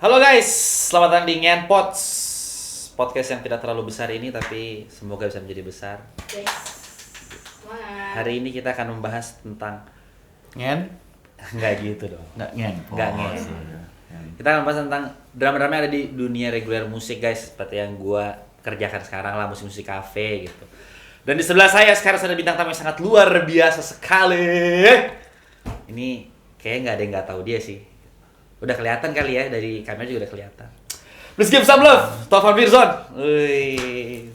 Halo guys, selamat datang di Ngenpots, podcast yang tidak terlalu besar ini tapi semoga bisa menjadi besar. Yes. Semangat. Hari ini kita akan membahas tentang Nggak gitu dong. Ngen. Nggak ngen. Kita akan membahas tentang drama-drama yang ada di dunia reguler musik guys, seperti yang gua kerjakan sekarang lah, musik-musik kafe gitu. Dan di sebelah saya sekarang ada bintang tamu yang sangat luar biasa sekali. Ini kayaknya nggak ada yang nggak tahu dia sih. Udah kelihatan kali ya, dari kamera juga udah kelihatan. Please give some love, Taufan Firzon. Wih.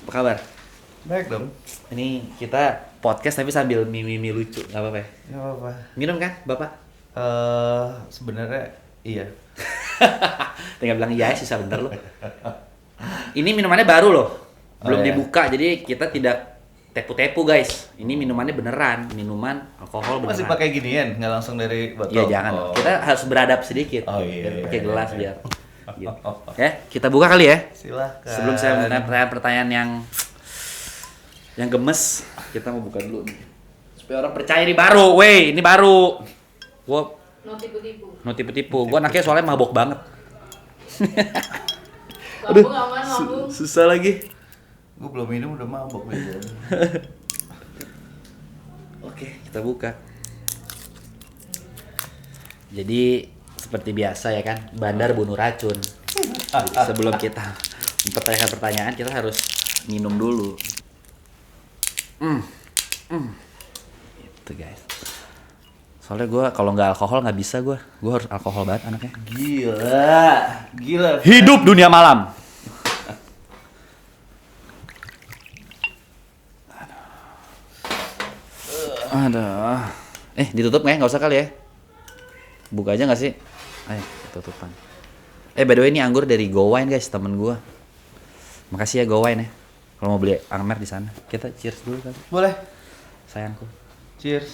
Apa kabar? Baik dong. Ini kita podcast tapi sambil mimi lucu, nggak apa-apa ya? Gak apa-apa. Minum kan, Bapak? Sebenarnya iya. Tinggal bilang iya, susah bener loh. Ini minumannya baru loh, belum iya. dibuka, jadi kita tidak tepu-tepu guys. Ini minumannya beneran, minuman alkohol beneran. Masih pakai ginian, nggak langsung dari botol. Iya jangan, kita harus beradab sedikit. Oh, iya, Biar iya, pakai iya, gelas iya. biar. Gitu. Ya, kita buka kali ya. Silahkan. Sebelum saya bertanya pertanyaan yang gemes, kita mau buka dulu nih. Supaya orang percaya ini baru, wey, ini baru. Gua No tipu-tipu. no tipu-tipu. Gua anaknya soalnya mabok banget. Mabuk aman, mabuk. Susah lagi. Gue belum minum udah mabok aja. Oke, kita buka. Jadi seperti biasa ya kan, bandar bunuh racun. Jadi, sebelum kita mempertanyakan pertanyaan, kita harus minum dulu. Itu guys. Soalnya gue kalau nggak alkohol nggak bisa gue harus alkohol banget anaknya. Gila. Hidup dunia malam. Aduh. Ditutup nggak ya? Nggak usah kali ya? Buka aja nggak sih? Ayo, tutupan. By the way ini anggur dari Go Wine guys, temen gua. Makasih ya Go Wine ya. Kalau mau beli Amer di sana, kita cheers dulu kan. Boleh. Sayangku. Cheers.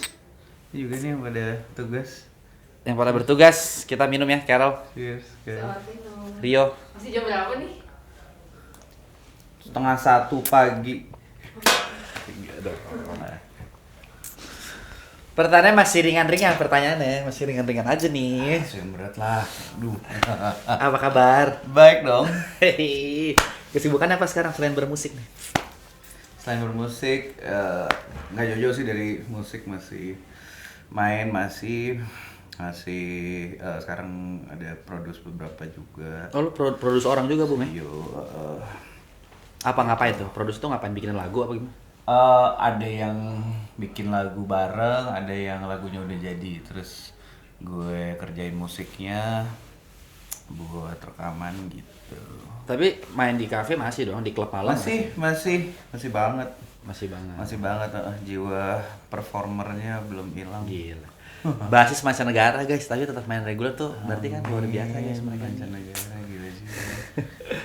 Ini juga nih yang pada tugas. Yang pada bertugas, kita minum ya, Carol, Cheers. Selamat minum. Rio. Masih jam berapa nih? 12:30 pagi. Pertanyaannya masih ringan-ringan pertanyaannya, masih ringan-ringan aja nih. Yang berat lah. Duh. Apa kabar? Baik dong. Hehehe. Kesibukan apa sekarang selain bermusik nih? Selain bermusik, nggak jauh-jauh sih dari musik, masih main, masih sekarang ada produce beberapa juga. Oh lu produce orang juga Bung ya? Yo, Apa ngapain tuh? Produce tuh ngapain, bikin lagu apa gimana? ada yang bikin lagu bareng, ada yang lagunya udah jadi, terus gue kerjain musiknya buat rekaman gitu. Tapi main di kafe masih dong, di klub malam Masih banget. Masih banget. Masih banget, jiwa performernya belum hilang. Gila. Basis mancanegara guys, tapi tetap main reguler tuh berarti kan luar biasa guys mereka. Mancanegara, gila juga.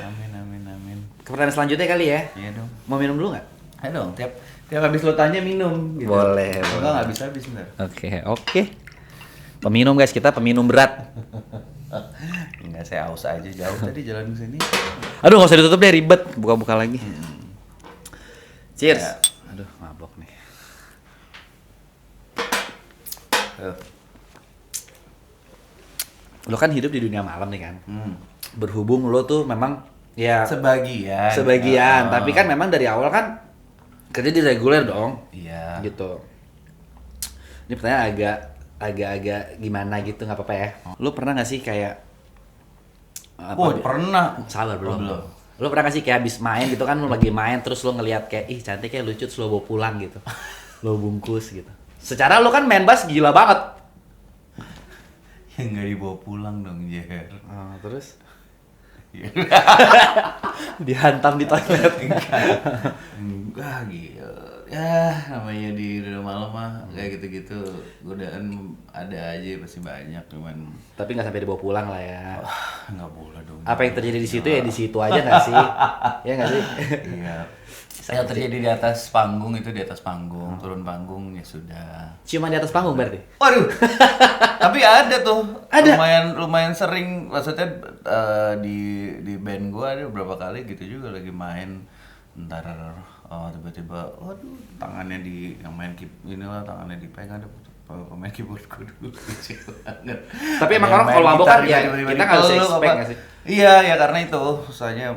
Amin. Ke pertanyaan selanjutnya kali ya. Iya dong. Mau minum dulu nggak? Ayo dong, tiap habis lo tanya minum gitu. Boleh, Kalau boleh. nggak habis ntar. Oke. Peminum guys, kita peminum berat. Enggak, saya aus aja jauh tadi jalan ke sini. Aduh nggak usah ditutup deh, ribet. Buka-buka lagi. Cheers. Ya. Aduh mabok nih. Lo kan hidup di dunia malam nih kan. Berhubung lo tuh memang ya Sebagian. tapi kan memang dari awal kan kerja di reguler dong. Iya. Gitu. Ini pertanyaan agak gimana gitu, nggak apa-apa ya. Lu pernah nggak sih kayak Pernah. sabar belum? belum. Lu pernah nggak sih kayak abis main gitu kan, lu lagi main terus lu ngelihat kayak ih cantik kayak lucu, terus lu bawa pulang gitu. Lu bungkus gitu. Secara lu kan main bass gila banget. Yang nggak dibawa pulang dong, Jer. Terus dihantam di toilet. Enggak, gila. Ya, namanya di rumah malam mah kayak gitu-gitu. Godaan ada aja, pasti banyak, cuman Tapi nggak sampai dibawa pulang lah ya. nggak boleh dong. Apa yang terjadi di situ ya di situ aja nggak sih? Ya nggak sih? Iya. Yang terjadi di atas panggung itu di atas panggung, turun panggung ya sudah. Cuma di atas panggung berarti? Waduh. Tapi ada tuh. Ada? Lumayan sering, maksudnya di band gua ada beberapa kali gitu juga lagi main, ntar tiba-tiba waduh tangannya yang main inilah tangannya dipegang, ada pemain keyboardku dulu kecil banget. Tapi emang Ada orang yang kalau main mabok gitar kan ya tiba-tiba kita nggak bisa dipeluk expect apa. nggak sih? Iya ya karena itu soalnya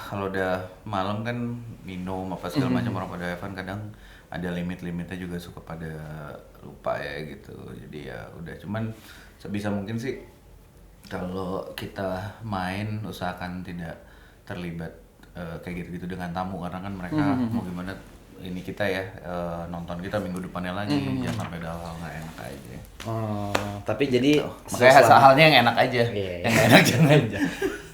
kalau udah malam kan minum apa segala macam orang pada Evan kadang ada limit-limitnya juga suka pada lupa ya gitu. Jadi ya udah cuman sebisa mungkin sih kalau kita main usahakan tidak terlibat kayak gitu-gitu dengan tamu karena kan mereka mau gimana ini kita ya nonton kita minggu depannya lagi jangan sampai ada hal nggak enak aja. Tapi jadi Makanya halnya yang enak aja. Iya. Yang nggak enak jangan.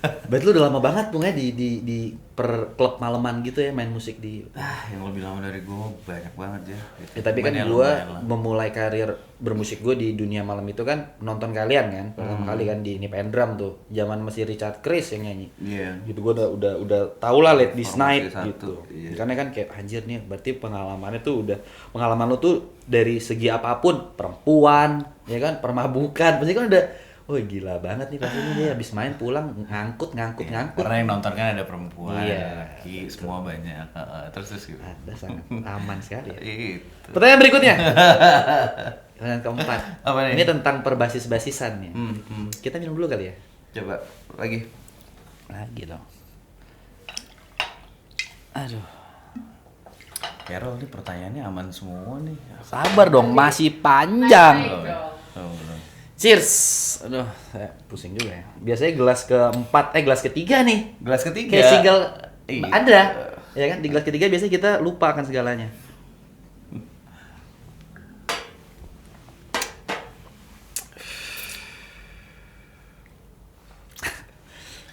Berarti lu udah lama banget Bung ya di per klub maleman gitu ya main musik di. Yang lebih lama dari gue banyak banget ya. Gitu. Ya, tapi kan Cuman ya gue lumayan lah. memulai karir bermusik gue di dunia malam itu kan nonton kalian kan pertama kali kan di Nip and Drum tuh zaman masih Richard Chris yang nyanyi. Iya. Gitu gue udah tau lah Late This Formasi Night satu, gitu. iya. Karena kan kayak anjir nih berarti pengalamannya tuh udah pengalaman lu tuh dari segi apapun perempuan ya kan permabukan pasti kan udah oh gila banget nih pasti ini dia habis main pulang ngangkut. Karena yang nonton kan ada perempuan, Iya, ada laki, semua banyak. Terus gitu. Ada sangat aman sekali ya. Itu. Pertanyaan berikutnya. Pertanyaan keempat. Apa nih? Ini tentang perbasis-basisan ya. Kita minum dulu kali ya. Coba lagi. Lagi dong. Aduh. Carol, ini pertanyaannya aman semua nih. Sabar dong, masih panjang. Naik, naik. Belum. Cheers. Aduh, saya pusing juga ya. Biasanya gelas keempat, gelas ketiga nih. Gelas ketiga. Kayak single Iya. ada. Ya kan, di gelas ketiga biasanya kita lupa akan segalanya.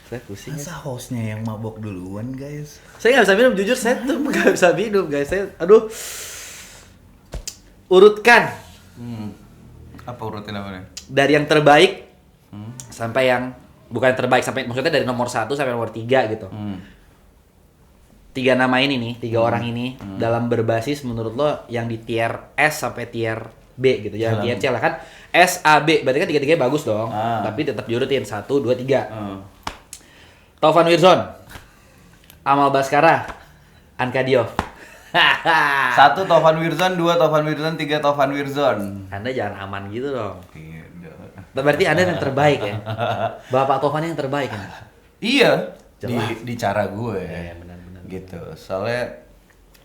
Saya pusing ya. Masa hostnya yang mabok duluan, guys? Saya nggak bisa minum, jujur saya tuh nggak bisa minum guys. Saya, aduh. Urutkan Apa urutin apa nih? dari yang terbaik sampai yang bukan terbaik sampai maksudnya dari nomor 1 sampai nomor 3 gitu. 3 nama ini nih, 3 orang ini dalam berbasis menurut lo yang di tier S sampai tier B gitu. Jangan tier C lah kan. S, A, B, berarti kan tiga-tiganya bagus dong. Tapi tetap diurutin 1, 2, 3. Taufan Wirzon, Amal Baskara, Anka Diov. 1 Taufan Wirzon, 2 Taufan Wirzon, 3 Taufan Wirzon. Anda jangan aman gitu dong. Iya, Berarti Anda yang terbaik ya. Bapak Taufan yang terbaik kan. Iya, Jelas. di cara gue. Iya, benar-benar. Gitu. Soalnya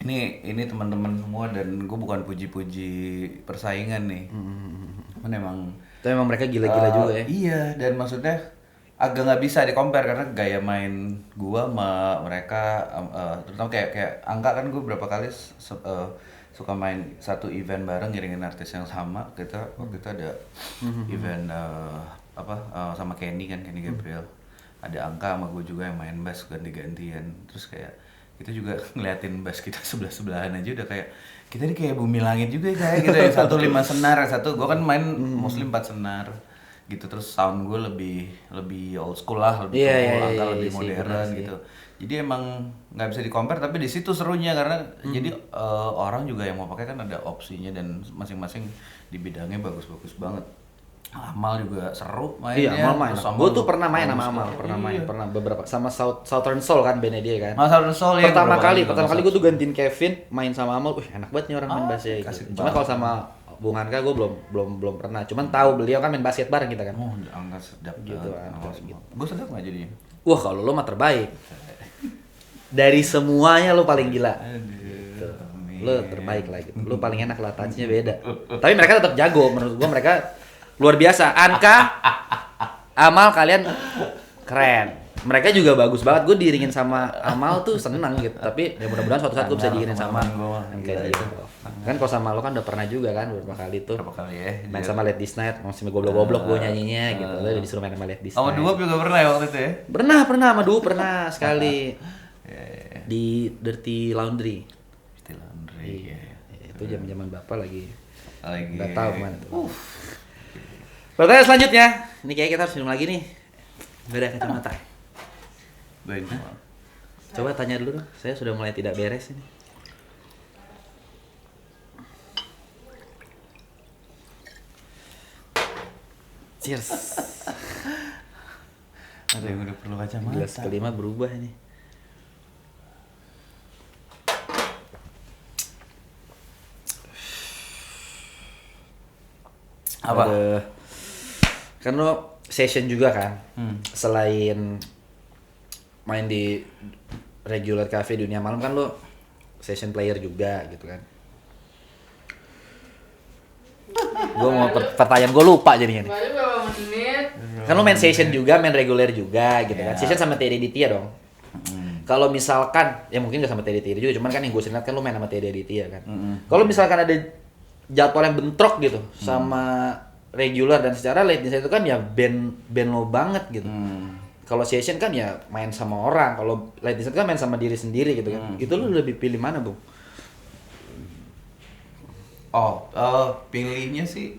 ini teman-teman semua dan gue bukan puji-puji persaingan nih. Cuman emang Tapi emang mereka gila-gila juga ya. Iya, dan maksudnya agak nggak bisa di-compare karena gaya main gua sama mereka terutama kayak Angga kan gue berapa kali suka main satu event bareng ngiringin artis yang sama. Kita waktu itu ada event sama Kenny Gabriel. Ada Angga sama gue juga yang main bass ganti-gantian. Terus kayak kita juga ngeliatin bass kita sebelah-sebelahan aja udah kayak kita nih kayak bumi langit juga kayak gitu yang satu 5 senar, yang satu gue kan main mostly 4 senar gitu. Terus sound gue lebih old school lah, lebih Angka lebih sih, modern benar sih. gitu. Jadi emang nggak bisa di-compare tapi di situ serunya karena jadi orang juga yang mau pakai kan ada opsinya dan masing-masing di bidangnya bagus-bagus banget. Amal juga seru mainnya. Iya, Amal main. Terus Gue tuh pernah main bagus sama Amal, banget. pernah main, Iya. pernah beberapa sama Southern Soul kan bandnya dia kan. Mas Southern Soul ya. Pertama beberapa kali gue juga tuh gantiin Kevin main sama Amal. Enak banget nih orang main bassnya gitu. asik Cuma banget. kalau sama Bung Anka gue belum pernah. Cuman tahu beliau kan main basket bareng kita kan. Oh, angkat sedap Gitu kan, gitu. Gue sedap nggak jadinya? Wah, kalau lo mah terbaik. Dari semuanya lo paling gila. Gitu. Lo terbaik lah gitu. Lo paling enak lah, touch-nya beda. Tapi mereka tetap jago menurut gua, mereka luar biasa. Anka, Amal kalian keren. Mereka juga bagus banget. Gue diiringin sama Amal tuh seneng gitu. Tapi ya mudah-mudahan suatu saat gue bisa diiringin sama yang kayak gitu. Kan kalau sama lo kan udah pernah juga kan beberapa kali tuh. Berapa kali ya? Main sama Late This Night, masih goblok-goblok gue nyanyinya gitu. Lo udah disuruh main sama Late This Sama Night. dua juga pernah ya waktu itu ya? Pernah sama Duo pernah sekali. Iya. Di Dirty Laundry. Still Andre ya. Itu zaman-zaman Bapak lagi Lagi. nggak tahu kemana tuh. Pertanyaan selanjutnya, ini kayak kita harus minum lagi nih. Beda kacamata. Baik. Coba tanya dulu dong, saya sudah mulai tidak beres ini. Cheers. Ada yang udah perlu kacamata. Gelas kelima berubah ini. Apa? Kan lo session juga kan? Selain main di regular cafe dunia malam kan lo session player juga gitu kan? Gue mau pertanyaan gue lupa jadinya nih. Baru berapa menit? Kan lo main session juga, main reguler juga gitu kan? Iya. Session sama Teddy Aditya dong. Kalau misalkan, ya mungkin gak sama Teddy Aditya juga, cuman kan yang gue lihat kan lo main sama Teddy Aditya kan. Kalau misalkan ada jadwal yang bentrok gitu sama regular dan secara late night itu kan ya band lo banget gitu. Kalau session kan ya main sama orang, kalau late night kan main sama diri sendiri gitu kan. Itu lo lebih pilih mana, Bung? Pilihnya sih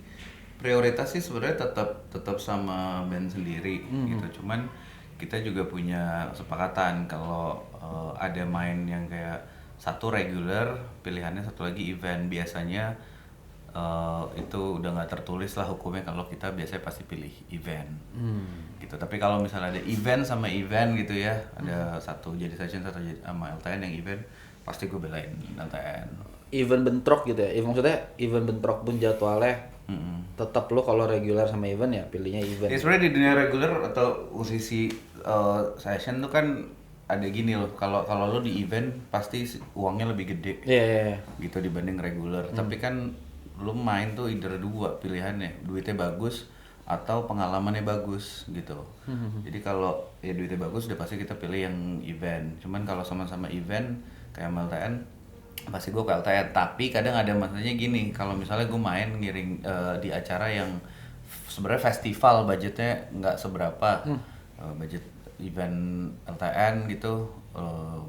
prioritas sih sebenarnya tetap sama band sendiri gitu. Cuman kita juga punya kesepakatan kalau ada main yang kayak satu regular, pilihannya satu lagi event. Biasanya itu udah nggak tertulis lah hukumnya kalau kita biasanya pasti pilih event gitu. Tapi kalau misalnya ada event sama event gitu ya, ada satu jadi session, satu jadi sama LTN yang event, pasti gue belain LTN. Event bentrok gitu ya, maksudnya event bentrok pun jadwalnya tetap lo kalau regular sama event ya pilihnya event. Ya sebenarnya di dunia regular atau musisi session tuh kan ada gini loh, kalau lo di event pasti uangnya lebih gede Iya. gitu dibanding regular. Tapi kan lo main tuh either dua pilihannya, duitnya bagus atau pengalamannya bagus gitu. Jadi kalau ya duitnya bagus udah pasti kita pilih yang event. Cuman kalau sama-sama event kayak MLTN pasti gue ke LTN. Tapi kadang ada masanya gini, kalau misalnya gue main ngiring di acara yang sebenarnya festival budgetnya nggak seberapa, budget event LTN gitu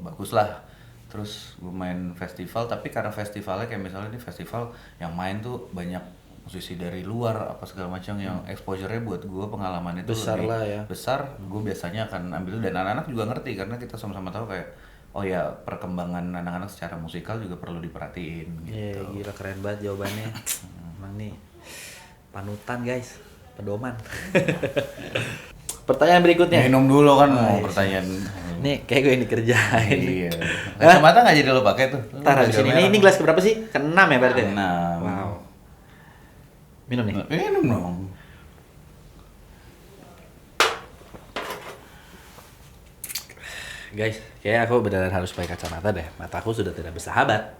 bagus lah. Terus gue main festival, tapi karena festivalnya kayak misalnya ini festival yang main tuh banyak musisi dari luar apa segala macam yang exposure-nya buat gue pengalaman itu Besar lebih lah ya. besar, gue biasanya akan ambil itu. Dan anak-anak juga ngerti karena kita sama-sama tahu kayak oh ya perkembangan anak-anak secara musikal juga perlu diperhatiin Iya, gitu. gila keren banget jawabannya. Emang nih panutan guys, pedoman. Pertanyaan berikutnya. Minum dulu kan mau iya. pertanyaan. Nih kayak gue yang dikerjain. Iya. Kacamata nggak jadi lo pakai tuh. Ntar habis ini gelas keberapa sih? Keenam ya berarti? Keenam. Wow. Minum nih. Minum dong. Guys, kayak aku beneran harus pakai kacamata deh. Mataku sudah tidak bersahabat.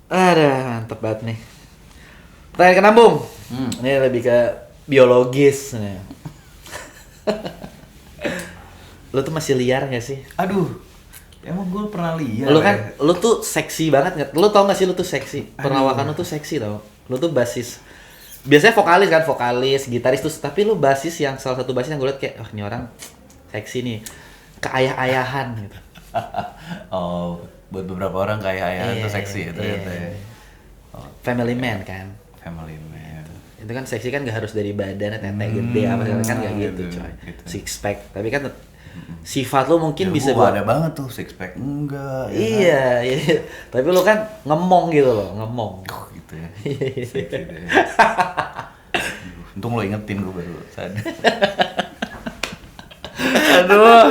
Ada mantep banget nih. Pertanyaan ke Bung. Ini lebih ke biologis nih. Lu tuh masih liar gak sih? Aduh. Emang gue pernah lihat. Lu kan, lu tuh seksi banget nggak? Lu tau gak sih lu tuh seksi? Perawakan lu tuh seksi tau. Lu tuh basis. Biasanya vokalis kan, vokalis, gitaris tuh. Tapi lu basis yang salah satu basis yang gue liat kayak, oh ini orang seksi nih. Keayah-ayahan gitu. Oh, buat beberapa orang kayak ayah itu seksi ya ternyata. iya. Ya. Oh, Family man kan. family man. Itu kan seksi kan gak harus dari badan, tete gede apa segala kan gak gitu gitu, coy. gitu. Six pack. Tapi kan sifat lu mungkin Ya, bisa gua buat ada banget tuh six pack enggak. iya, iya. Tapi lu kan ngemong gitu loh, ngemong. Oh, gitu ya. Seksi deh. Untung lo ingetin gue baru sadar. Aduh.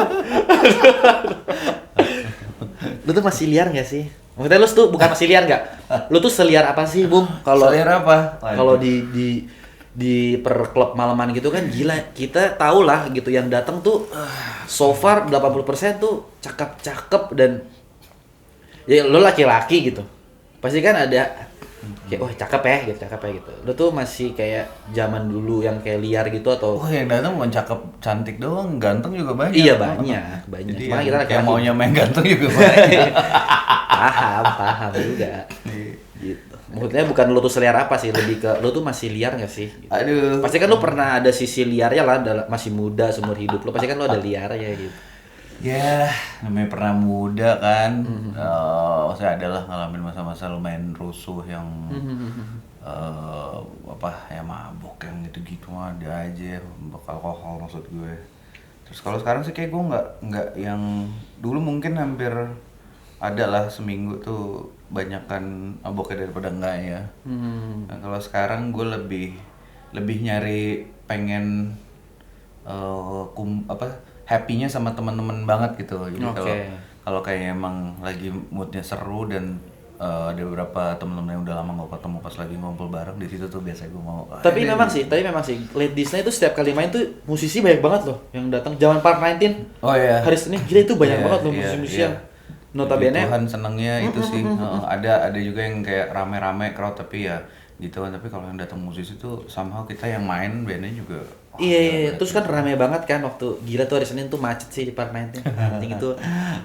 Lu tuh masih liar gak sih? Maksudnya lu tuh bukan masih liar gak? Lu tuh seliar apa sih, Bung? Kalau Selera apa? kalau di per klub malaman gitu kan gila. Kita tahu lah gitu yang datang tuh so far 80% tuh cakep-cakep dan ya lu laki-laki gitu. Pasti kan ada kayak wah cakep ya gitu. Lu tuh masih kayak zaman dulu yang kayak liar gitu atau Oh, yang datang bukan cakep cantik doang, ganteng juga banyak. Iya, banyak. Jadi Cuma yang, kita yang laki-laki. maunya main ganteng juga banyak. paham juga gitu. Maksudnya bukan lu tuh selera apa sih, lebih ke lu tuh masih liar gak sih gitu. Aduh. Pasti kan lu pernah ada sisi liarnya lah, masih muda seumur hidup lu pasti kan lu ada liarnya gitu. Ya, namanya pernah muda kan. Saya adalah ngalamin masa-masa lumayan rusuh yang apa ya mabuk yang gitu-gitu mah ada aja, alkohol maksud gue. Terus kalau sekarang sih kayak gue nggak yang dulu mungkin hampir ada lah seminggu tuh banyakan maboknya daripada enggak ya. Nah, kalau sekarang gue lebih nyari pengen happy-nya sama teman-teman banget gitu. Jadi Oke. kalau kayak emang lagi moodnya seru dan ada beberapa temen-temen yang udah lama nggak ketemu pas lagi ngumpul bareng di situ tuh biasanya gue mau. Tapi memang sih Late Disney itu setiap kali main tuh musisi banyak banget loh yang datang. Zaman Part 19 Oh iya. hari Senin gila itu banyak Iya, banget loh iya, musisi-musisi iya. yang notabene Tuhan senengnya itu sih. Ada juga yang kayak rame-rame crowd tapi ya gitu kan. Tapi kalau yang datang musisi tuh somehow kita yang main bandnya juga. wah, Iya, gila, iya, gila. terus kan rame banget kan waktu gila tuh hari Senin tuh macet sih di Part 19. Anjing itu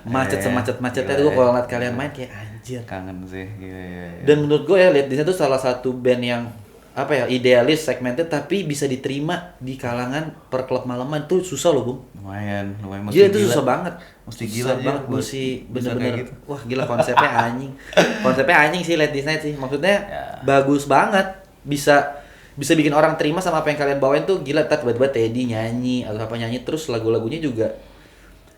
macet semacet-macetnya tuh Gila, kalau ya. ngeliat kalian main kayak anjir. Kangen sih. Iya. Dan menurut gue ya Late Disney tuh salah satu band yang apa ya idealis, segmented tapi bisa diterima di kalangan per klub malaman tuh susah loh, Bung. lumayan mesti Gila itu susah banget. Mesti Susah gila aja banget buat mesti bisa bener-bener. kayak gitu. Wah, gila konsepnya anjing. Konsepnya anjing sih Late Disney sih. Maksudnya Ya. bagus banget. Bisa bikin orang terima sama apa yang kalian bawain tuh gila. Tiba-tiba Teddy nyanyi atau apa nyanyi terus lagu-lagunya juga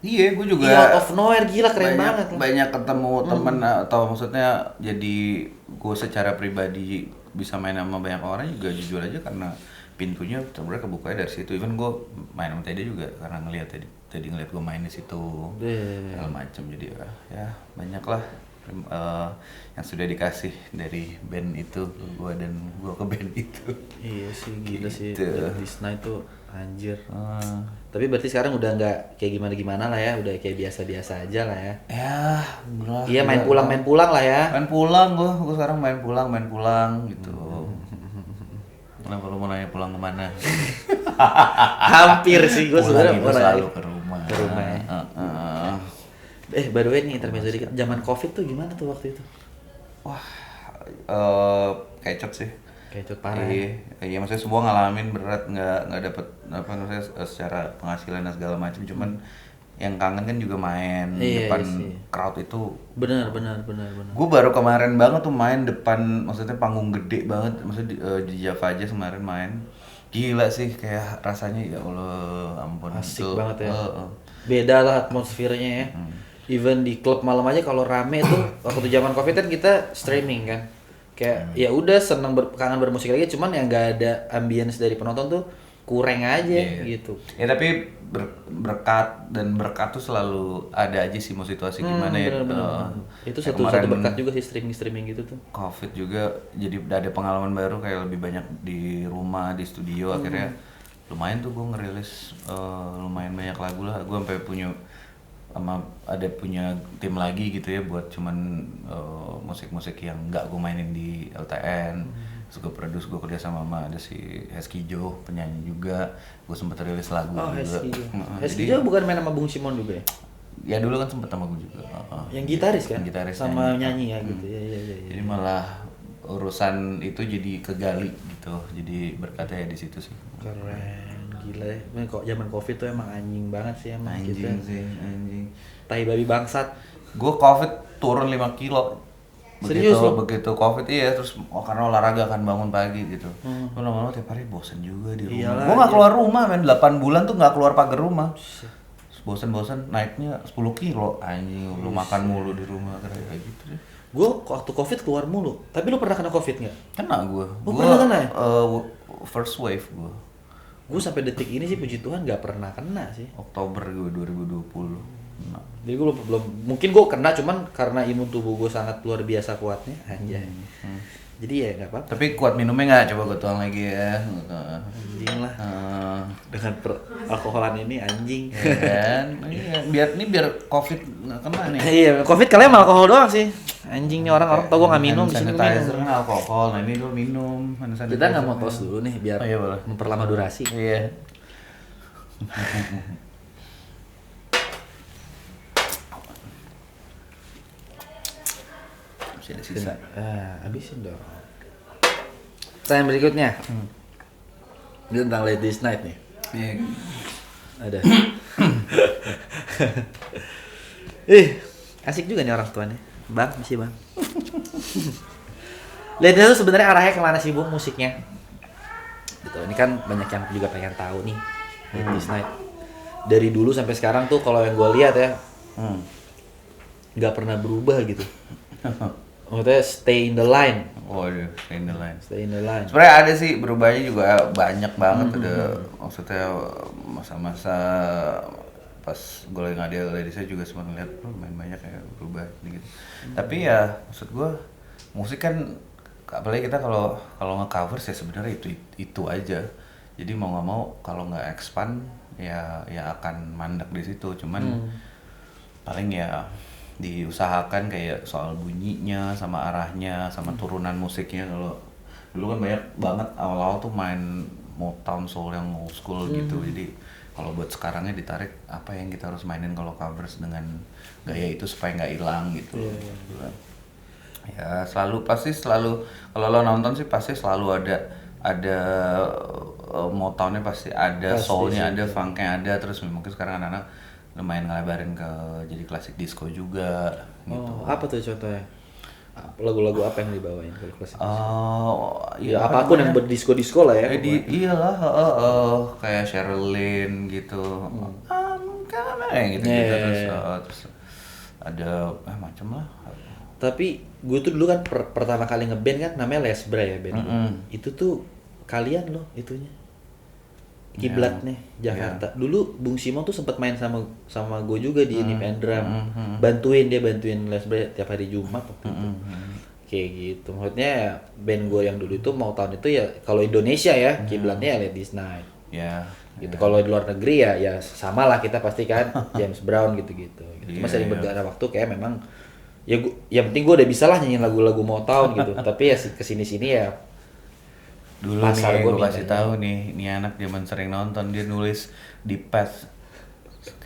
Iya, gue juga out of nowhere gila keren banget. banyak ketemu temen atau maksudnya jadi gue secara pribadi bisa main sama banyak orang juga jujur aja karena pintunya sebenarnya kebuka dari situ. Even gue main sama Teddy juga karena ngelihat Teddy ngeliat gue main di situ segala macam. Jadi ya banyak lah yang sudah dikasih dari band itu ke gue dan gue ke band itu. Iya sih gila sih Gitu. Late Disney tuh anjir. Tapi berarti sekarang udah nggak kayak gimana-gimana lah ya, udah kayak biasa-biasa aja lah ya. Ya, belah. Iya main pulang lah ya. Main pulang gue sekarang main pulang gitu. Kenapa lu mau nanya pulang kemana? Hampir sih gue Pulang sebenarnya itu mau selalu nanya. ke rumah. Ke rumah ya. By the way nih intermezzo dikit, zaman Covid tuh gimana tuh waktu itu? Wah, kecot sih. Kayak cut parah. Iya, maksudnya semua ngalamin berat, nggak dapet apa namanya secara penghasilan dan segala macam. Cuman yang kangen kan juga main Iya, depan iya sih. crowd itu. Benar. Gue baru kemarin banget tuh main depan, maksudnya panggung gede banget, maksudnya di Java aja kemarin main. Gila sih, kayak rasanya ya Allah, ampun. Asik itu, banget ya. Beda lah atmosfernya ya. Even di klub malam aja kalau rame tuh waktu zaman Covid kan kita streaming kan. Kayak ya udah seneng kangen bermusik lagi cuman yang nggak ada ambience dari penonton tuh kurang aja Iya. gitu. Ya tapi berkat tuh selalu ada aja sih mau situasi gimana ya. Bener. Itu Kayak satu kemarin berkat juga sih streaming gitu tuh. Covid juga jadi udah ada pengalaman baru kayak lebih banyak di rumah, di studio. Akhirnya lumayan tuh gue ngerilis lumayan banyak lagu lah. Gue sampai punya tim lagi gitu ya buat cuman musik-musik yang nggak gue mainin di LTN. Terus gue produce, gue kerja sama ada si Hesky Jo, penyanyi juga. Gue sempet rilis lagu juga. Hesky Jo bukan main sama Bung Simon juga ya? Ya dulu kan sempet sama gue juga. Yang gitaris kan? Yang gitaris sama nyanyi ya gitu. Iya. Jadi malah urusan itu jadi kegali gitu. Jadi berkatnya ya di situ sih. Keren, gila ya. Men, kok zaman Covid tuh emang anjing banget sih emang Anjing kita. sih, anjing. Tai babi bangsat. Gue Covid turun 5 kilo. Serius lo? Begitu Covid iya, terus karena olahraga kan bangun pagi gitu. Gue lama-lama tiap hari bosen juga di rumah. Iyalah, Gue gak iya. keluar rumah men, 8 bulan tuh gak keluar pagar rumah. Bosen-bosen naiknya 10 kilo anjing, lu makan mulu di rumah kayak gitu deh. Gue waktu Covid keluar mulu. Tapi lu pernah kena Covid nggak? Kena gue. pernah kena ya? First wave gue. Gue sampai detik ini sih puji Tuhan nggak pernah kena sih. Oktober gue 2020. Kena. Jadi gue belum mungkin gue kena cuman karena imun tubuh gue sangat luar biasa kuatnya anjay. Jadi ya nggak apa-apa. Tapi kuat minumnya nggak? Coba gue tuang lagi ya. Anjing lah. Dengan alkoholan ini anjing. Ya kan? Iya, biar Covid nggak kena nih. Iya, Covid kalian mah alkohol doang sih. Anjing nih orang tau gue nggak minum di sini Sanitizer minum. kan alkohol, nah ini dulu minum. Hand sanitizer. Kita nggak mau tos dulu nih biar Oh, iya, boleh. memperlama durasi. Iya. Masih ada sisa. Habisin dong. Pertanyaan berikutnya. Ini tentang Ladies Night nih. Iya. Ada. Asik juga nih orang tuanya. Bang, misi bang. Ladies Night itu sebenarnya arahnya kemana sih Bung musiknya? Gitu. Ini kan banyak yang juga pengen tahu nih. Ladies Night. Dari dulu sampai sekarang tuh kalau yang gue lihat ya, nggak pernah berubah gitu. Maksudnya stay in the line. Oh iya, stay in the line. Stay in the line. Sebenarnya ada sih berubahnya juga banyak banget. Ada maksudnya masa-masa pas gue lagi ngadil dari saya juga sempat ngeliat main banyak ya berubah gitu. Tapi ya maksud gue musik kan apalagi kita kalau kalau nge-cover sih sebenarnya itu aja. Jadi mau nggak mau kalau nggak expand ya akan mandek di situ. Cuman paling ya diusahakan kayak soal bunyinya sama arahnya sama turunan musiknya. Kalau dulu kan banyak banget awal-awal tuh main Motown soul yang old school gitu. Jadi kalau buat sekarangnya ditarik apa yang kita harus mainin kalau covers dengan gaya itu supaya nggak hilang gitu. Ya selalu kalau lo nonton sih pasti selalu ada Motownnya pasti ada, soulnya ada, funknya ada, terus mungkin sekarang anak-anak lumayan ngelebarin ke jadi klasik disco juga gitu. Apa tuh contohnya? Lagu-lagu apa yang dibawain kalau klasik? Ya apapun yang berdisco-disco lah ya. Iyalah, kayak Sherilyn gitu. Gitu. Terus ada macam lah. Tapi gue tuh dulu kan pertama kali ngeband kan namanya Lesbra ya band. Itu tuh kalian loh itunya. Kiblatnya Jakarta. Dulu Bung Simon tuh sempat main sama gue juga di Nip and Drum. Bantuin Lesbra tiap hari Jumat waktu itu. Kayak gitu. Maksudnya band gue yang dulu itu mau tahun itu ya kalau Indonesia ya kiblatnya ya Ladies Night. Ya. Gitu. Kalau di luar negeri ya sama lah kita pasti kan James Brown gitu-gitu. Cuma sering berjalan waktu kayak memang yang penting gue udah bisa lah nyanyiin lagu-lagu Motown gitu. Tapi ya kesini-sini ya dulu pasar nih gue gue kasih tahu nih anak zaman sering nonton dia nulis di pad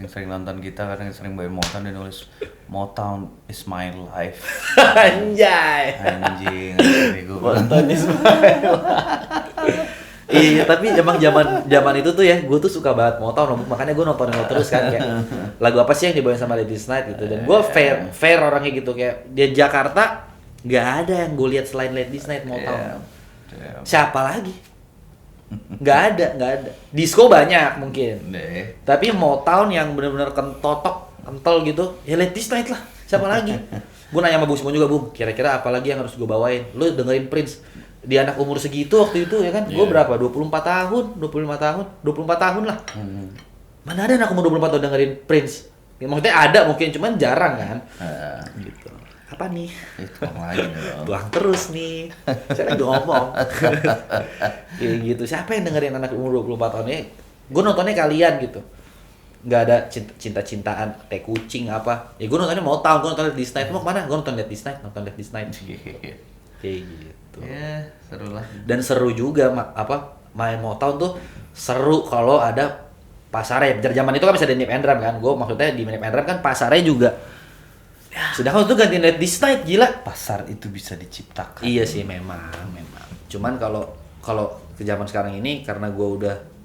sering nonton kita kadang sering bawain Motown dia nulis Motown is my life. Anjing gue Motown is my life. Iya, tapi emang zaman itu tuh ya, gue tuh suka banget Motown, makanya gue nontonin lo terus kan kayak lagu apa sih yang dibawain sama Ladies Night gitu. Dan gue fair orangnya gitu kayak di Jakarta nggak ada yang gue lihat selain Ladies Night Motown. Siapa lagi? Nggak ada. Disco banyak mungkin. Tapi Motown yang benar-benar kental gitu, ya Ladies Night lah. Siapa lagi? Gue nanya sama Bung Simon juga, Bung, kira-kira apa lagi yang harus gue bawain? Lu dengerin Prince di anak umur segitu waktu itu ya kan, gue berapa? 25 tahun lah. Mana ada anak umur 24 tahun dengerin Prince? Ya, maksudnya ada mungkin, cuman jarang kan. Gitu. Apa nih? Tuang lagi dong. Tuang terus nih. Saya lagi ngomong. Kayak gitu. Siapa yang dengerin anak umur 24 tahun ini? Gue nontonnya kalian gitu. Nggak ada cinta-cintaan, teh kucing apa. Ya gue nontonnya Motown, gue nonton Ladies Night. Mau kemana? Gue nonton Ladies Night. Kayak gitu. Ya, seru lah. Dan seru juga main Motown tuh seru kalau ada pasarnya. Zaman itu kan bisa di Nip and Drum kan. Gue maksudnya di Nip and Drum kan pasarnya juga. Sedangkan itu gantiin Ladies Night gila. Pasar itu bisa diciptakan. Iya sih memang. Cuman kalau ke zaman sekarang ini karena gue udah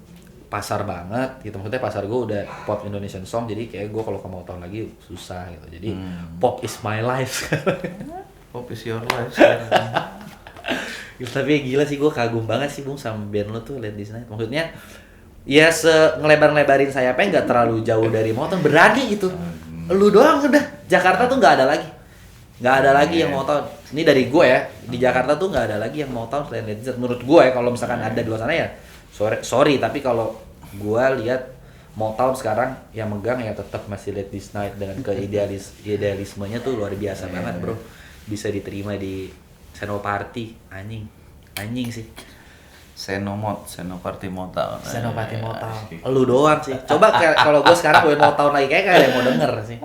pasar banget gitu, maksudnya pasar gue udah pop Indonesian song, jadi kayak gue kalau ke Motown lagi susah gitu. Jadi pop is my life sekarang. Pop is your life. Tapi gila sih, gue kagum banget sih Bung sama band lo tuh Ladies Night. Maksudnya ya ngelebar-ngelebarin sayapnya nggak terlalu jauh dari Motown, berani gitu. Lu doang udah, Jakarta tuh nggak ada lagi yang Motown. Ini dari gue ya, di Jakarta tuh nggak ada lagi yang Motown selain Ladies Night. Menurut gue ya, kalau misalkan ada di luar sana ya sorry, tapi kalau gue lihat Motown sekarang yang megang ya tetap masih Ladies Night dengan idealismenya tuh luar biasa banget bro. Bisa diterima di Senopati, anjing sih. Senopati Motown. Senopati Motown. Lu doang sih. Coba kalau gue sekarang bawain Motown lagi kayak ada yang mau denger sih.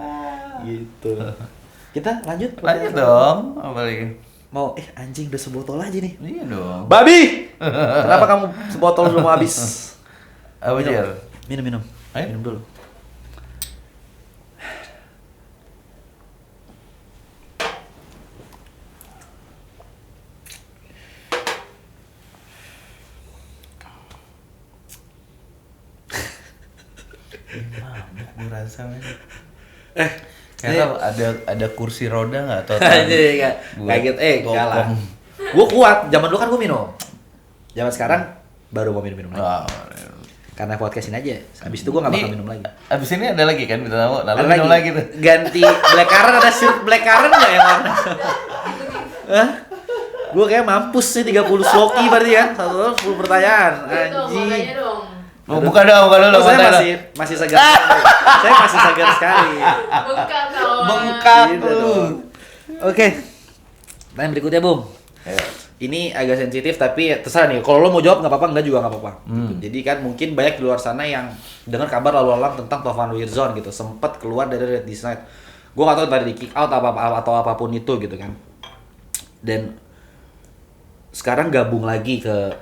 Gitu. Kita lanjut dong. Apa lagi? Mau anjing udah sebotol aja nih. Iya dong. Babi. Kenapa kamu sebotol belum habis? Apa aja? Minum. Minum dulu. Mabuk gue rasa men. Karena ada kursi roda nggak atau kayak gitu kalah. Gue kuat, zaman dulu kan gue minum. Zaman sekarang baru mau minum lagi. Karena podcast ini aja. Habis itu gue nggak bakal minum lagi. Habis ini ada lagi kan, kita tahu. Lalu minum lagi tuh. Ganti blackcurrant, ada sirup blackcurrant nggak yang warna? Hah? Gue kayak mampus sih 30 sloki berarti kan. 10 pertanyaan. Anjing. Buka dulu. Saya masih segar sekali. Saya masih segar sekali. Bengkak kalau. Bengkak Gitu lu. dong. Oke. Pertanyaan berikutnya, Bung. Ya. Ini agak sensitif tapi ya terserah nih. Kalau lo mau jawab nggak apa-apa, nggak juga nggak apa-apa. Gitu. Jadi kan mungkin banyak di luar sana yang dengar kabar lalu lalang tentang Tovan Wirzon gitu, sempat keluar dari Red This Night. Gue nggak tahu tadi di kick out atau apapun itu gitu kan. Dan sekarang gabung lagi ke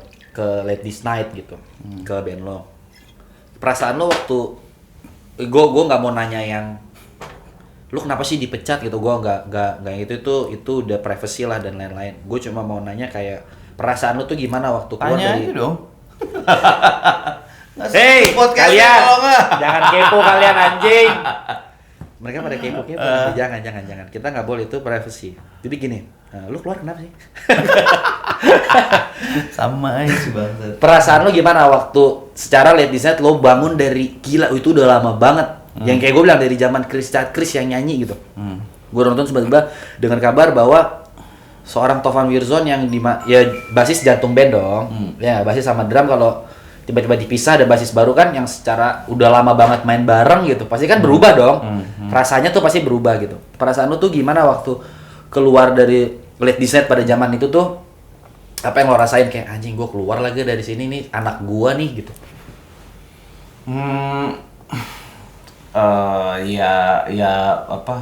Let This Night gitu, ke band lo. Perasaan lo waktu gue nggak mau nanya yang lu kenapa sih dipecat gitu, gue nggak yang itu udah privacy lah dan lain-lain. Gue cuma mau nanya kayak perasaan lu tuh gimana waktu keluar Tanya dari aja dong. Hei Podcast kalian kalau nggak. jangan kepo kalian anjing. Mereka pada kepo jangan kita nggak boleh, itu privacy. Jadi gini, lu keluar kenapa sih? Sama aja sih bangsat. Perasaan lu gimana waktu secara Let This Night lo bangun dari gila itu udah lama banget. Yang kayak gue bilang dari zaman Chris yang nyanyi gitu. Gue nonton tiba-tiba dengan kabar bahwa seorang Tovan Wirzon yang ya basis jantung band dong. Ya basis sama drum, kalau tiba-tiba dipisah ada basis baru kan yang secara udah lama banget main bareng gitu. Pasti kan berubah dong. Rasanya tuh pasti berubah gitu. Perasaan lu tuh gimana waktu keluar dari Let This Night pada zaman itu tuh? Apa yang lo rasain kayak anjing gue keluar lagi dari sini nih, anak gua nih gitu. Ya apa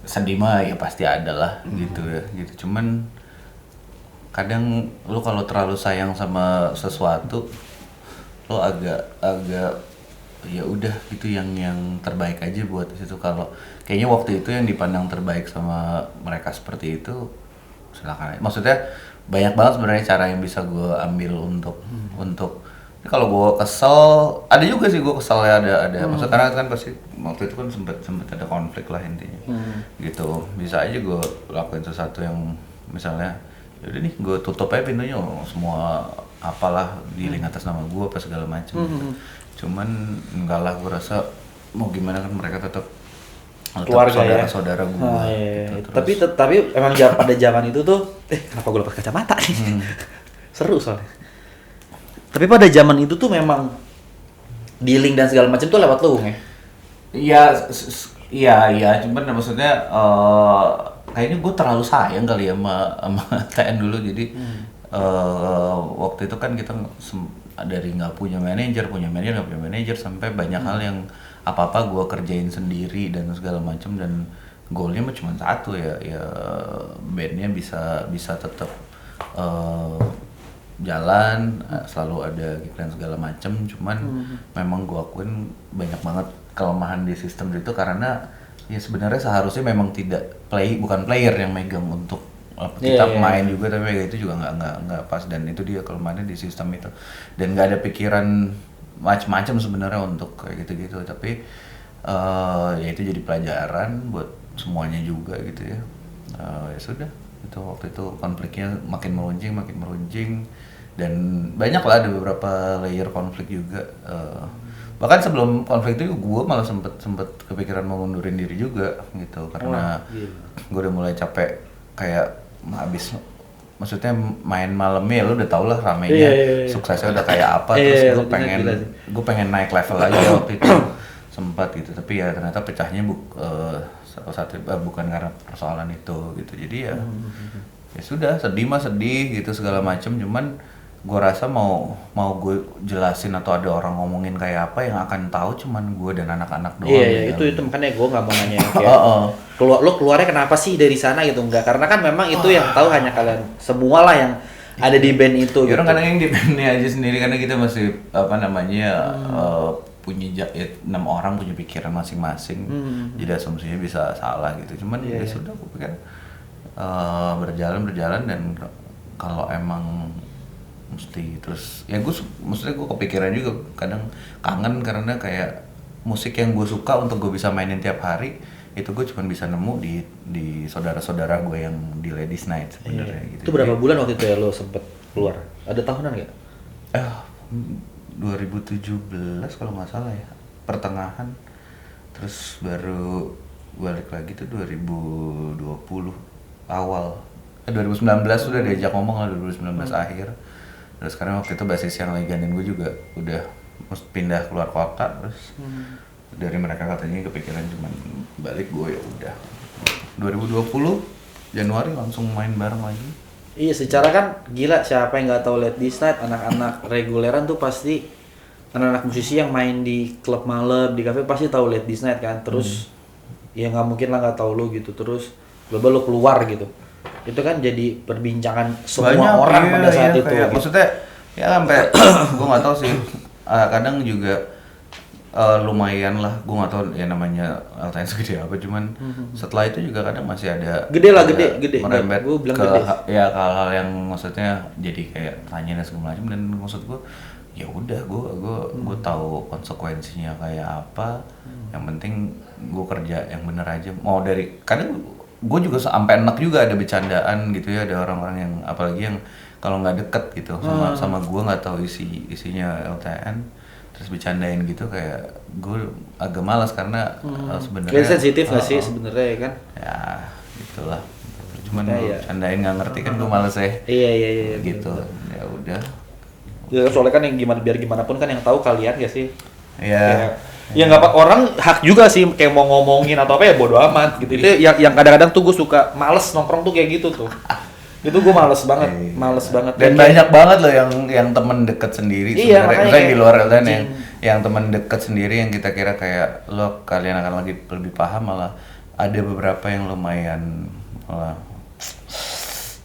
sedih mah ya pasti ada lah gitu ya gitu. Cuman kadang lu kalau terlalu sayang sama sesuatu lo agak ya udah gitu yang terbaik aja buat situ. Kalau kayaknya waktu itu yang dipandang terbaik sama mereka seperti itu, silakan aja. Maksudnya banyak banget sebenarnya cara yang bisa gue ambil untuk kalau gue kesel, ada juga sih gue kesel ya, ada maksudnya karena kan pasti waktu itu kan sempet ada konflik lah intinya gitu. Bisa aja gue lakuin sesuatu yang misalnya yaudah nih gue tutup aja pintunya, semua apalah dealing atas nama gue apa segala macam gitu. Cuman enggak lah, gue rasa mau gimana kan mereka tetap Keluarga saudara gue gitu. Tapi emang pada zaman itu tuh kenapa gue lepas kacamata nih? Seru soalnya. Tapi pada zaman itu tuh memang dealing dan segala macam tuh lewat lu ya? Iya, cuman maksudnya kayaknya gue terlalu sayang kali ya sama TN dulu, jadi waktu itu kan kita dari nggak punya manajer nggak punya manajer sampai banyak hal yang apa gue kerjain sendiri dan segala macam, dan goalnya mah cuma satu ya bandnya bisa tetap jalan, selalu ada gig dan segala macam. Cuman memang gue akuin banyak banget kelemahan di sistem itu, karena ya sebenarnya seharusnya memang bukan player yang megang untuk kita main juga, tapi itu juga nggak pas, dan itu dia kelemahannya di sistem itu. Dan nggak ada pikiran macam-macam sebenarnya untuk kayak gitu-gitu, tapi ya itu jadi pelajaran buat semuanya juga gitu ya. Ya sudah, itu waktu itu konfliknya makin meruncing dan banyak lah, ada beberapa layer konflik juga. Bahkan sebelum konflik itu gue malah sempet kepikiran mau ngundurin diri juga gitu, karena gue udah mulai capek kayak habis, maksudnya main malamnya lu udah tau lah ramenya, suksesnya udah kayak apa, terus gue pengen naik level aja waktu itu sempat gitu, tapi ya ternyata pecahnya bukan karena persoalan itu gitu. Jadi ya sudah, sedih gitu segala macem. Cuman gue rasa mau gue jelasin atau ada orang ngomongin kayak apa, yang akan tahu cuman gue dan anak-anak doang. Iya, itu makanya gue nggak mau nanya kayak keluarnya kenapa sih dari sana gitu, enggak, karena kan memang itu yang tahu hanya kalian semua lah yang ada di band itu. Ya, gitu. Orang kadang yang di bandnya aja sendiri, karena kita masih punya 6 orang punya pikiran masing-masing, jadi asumsinya bisa salah gitu. Cuman ya sudah, aku pikir berjalan dan kalau emang mesti terus ya maksudnya gue kepikiran juga, kadang kangen karena kayak musik yang gue suka untuk gue bisa mainin tiap hari itu gue cuma bisa nemu di saudara-saudara gue yang di Ladies Night sebenarnya gitu. Itu berapa bulan waktu itu ya lo sempet keluar? Ada tahunan nggak? 2017 kalau nggak salah ya, pertengahan, terus baru balik lagi tuh 2020 awal. 2019 sudah diajak ngomong lah, 2019 akhir. Terus sekarang waktu itu basis yang lagi gantiin gue juga udah pindah keluar kota, terus dari mereka katanya kepikiran cuman balik, gue ya udah 2020 Januari langsung main bareng lagi. Iya, secara kan gila, siapa yang nggak tahu Ladies Night, anak-anak reguleran tuh pasti anak-anak musisi yang main di klub malam, di kafe pasti tahu Ladies Night kan. Terus ya nggak mungkin lah nggak tahu lu gitu. Terus lo keluar gitu. Itu kan jadi perbincangan semua Banyak, orang iya, pada saat iya, itu. kayak, Gitu. maksudnya ya sampai gue nggak tahu sih. Kadang juga lumayan lah, gue nggak tahu ya namanya LTN segede apa, cuman setelah itu juga kadang masih ada Gede lah, ada gede. merembet Gua bilang ke gede. ya ke hal-hal yang maksudnya jadi kayak tanya dan segala macam, dan maksud gue ya udah gue tahu konsekuensinya kayak apa. Yang penting gue kerja yang bener aja, mau dari kadang gue juga sampai enak juga ada bercandaan gitu ya, ada orang-orang yang apalagi yang kalau nggak deket gitu sama gue nggak tahu isinya LTN terus bercandain gitu, kayak gue agak malas karena sebenarnya Kayak sensitif nggak sih sebenarnya ya kan? ya gitulah, cuman Makanya ya. bercandain nggak ngerti kan gue males ya Iya. gitu. Ya udah Ya, soalnya kan yang biar gimana pun kan yang tahu kalian ya sih. ya. Ya nggak apa, orang hak juga sih kayak mau ngomongin atau apa ya bodo amat gitu. Itu yang kadang-kadang tuh gue suka males nongkrong tuh kayak gitu tuh. Itu gue males banget, males banget. Dan Kayak- banyak banget loh yang temen deket sendiri Iya, sebenarnya. makanya Misalnya di kayak luar LTN anjing. yang temen deket sendiri yang kita kira kayak lo kalian akan lagi lebih paham, malah ada beberapa yang lumayan malah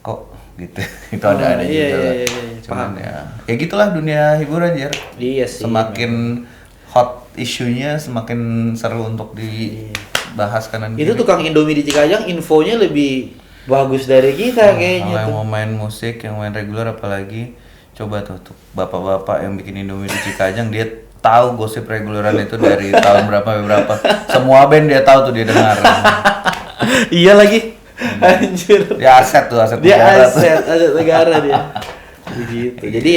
kok gitu. Itu ada iya, juga lah. iya, Cuman paham. ya gitulah dunia hiburan Jer. Iya sih. Semakin hot isunya semakin seru untuk dibahas kanan Itu kiri. tukang Indomie di Cikajang infonya lebih bagus dari kita kayaknya Kalau yang tuh. mau main musik, yang main reguler apalagi, coba tuh bapak-bapak yang bikin Indomie di Cikajang, dia tahu gosip reguleran itu dari tahun berapa ke berapa. Semua band dia tahu tuh, dia dengar. Iya lagi. Anjir. Dia aset tuh, aset Dia negara tuh. aset negara dia. Begitu. Jadi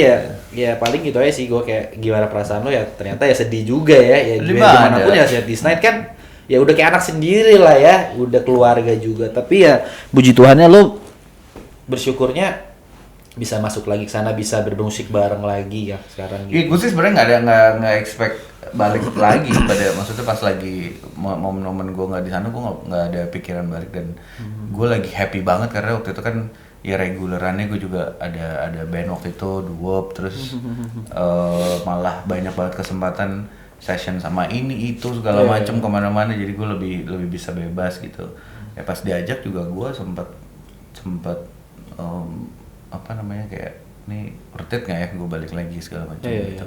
ya paling gitu aja sih, gue kayak gimana perasaan lo ya, ternyata ya sedih juga ya gimana pun ya Ladies Night kan ya udah kayak anak sendiri lah ya, udah keluarga juga. Tapi ya puji Tuhannya lo bersyukurnya bisa masuk lagi ke sana, bisa bermusik bareng lagi ya sekarang Iya, gitu. gue sih sebenarnya nggak expect balik lagi pada, maksudnya pas lagi momen-momen gue nggak di sana, gue nggak ada pikiran balik, dan gue lagi happy banget karena waktu itu kan ya regulerannya gue juga ada band waktu itu Duop, terus malah banyak banget kesempatan session sama ini itu segala macem kemana-mana, jadi gue lebih bisa bebas gitu. Ya pas diajak juga gue sempat apa namanya kayak ini worth it nggak ya gue balik lagi segala macam gitu.